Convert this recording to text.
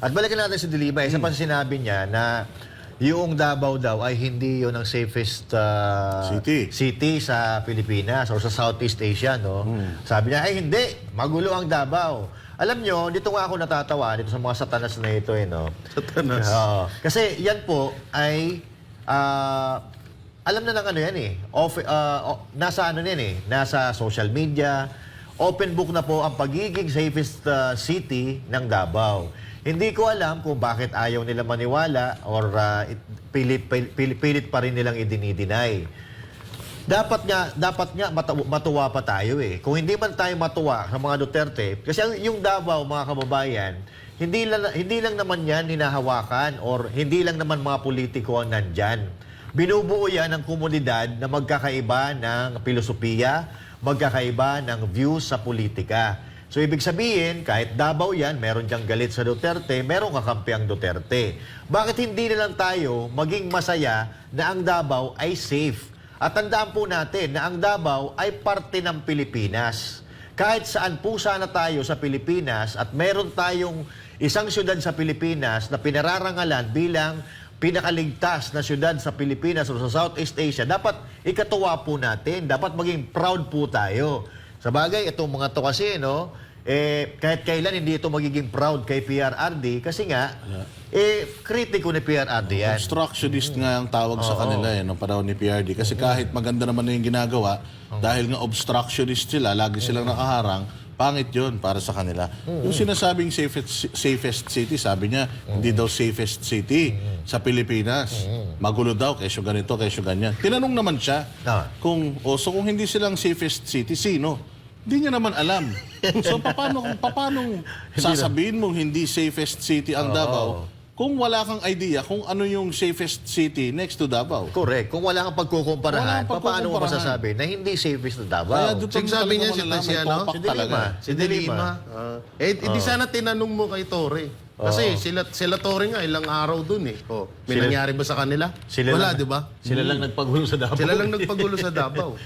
At balikan natin si Dilima. Isa pa sinabi niya na yung Davao daw ay hindi yun ang safest city sa Pilipinas or sa Southeast Asia, no? Sabi niya, ay hindi, magulo ang Davao. Alam nyo, dito nga ako natatawa, dito sa mga satanas na ito, no? Satanas. Kasi yan po ay, alam na ng ano yan eh, nasa ano yan eh, nasa social media, open book na po ang pagiging safest city ng Davao. Hindi ko alam kung bakit ayaw nila maniwala or pilit pa rin nilang idinideny. Dapat nga matuwa pa tayo eh. Kung hindi man tayo matuwa sa mga Duterte, kasi yung Davao, mga kababayan, hindi lang naman yan hinahawakan or hindi lang naman mga politiko ang nandyan. Binubuo yan ng komunidad na magkakaiba ng filosofiya, magkakaiba ng views sa politika. So, ibig sabihin, kahit Davao yan, meron diyang galit sa Duterte, meron kakampi ang Duterte. Bakit hindi na lang tayo maging masaya na ang Davao ay safe? At tandaan po natin na ang Davao ay parte ng Pilipinas. Kahit saan po sana tayo sa Pilipinas at meron tayong isang syudad sa Pilipinas na pinararangalan bilang pinakaligtas na syudad sa Pilipinas o sa Southeast Asia, dapat ikatuwa po natin, dapat maging proud po tayo. Sa bagay, itong mga to kasi, no, kahit kailan hindi ito magiging proud kay PRRD kasi nga, kritiko ni PRRD yan. Obstructionist nga ang tawag sa kanila nung panahon ni PRD. Kasi kahit maganda naman na yung ginagawa, dahil nga obstructionist sila, lagi silang nakaharang, pangit yun para sa kanila. Yung sinasabing safest city, sabi niya, hindi daw safest city sa Pilipinas. Magulo daw, kesyo ganito, kesyo ganyan. Tinanong naman siya, kung hindi silang safest city, sino? Hindi niya naman alam. So, paano sasabihin mong hindi safest city ang Davao kung wala kang idea kung ano yung safest city next to Davao? Correct. Kung wala kang pagkukumparahan, paano mo masasabi na hindi safest na Davao? Sabi niya si Dilima. Hindi sana tinanong mo kay Torre. Kasi sila Torre nga, ilang araw dun eh. May nangyari ba sa kanila? Wala, di ba? Sila lang nagpagulo sa Davao. Sila lang nagpagulo sa Davao.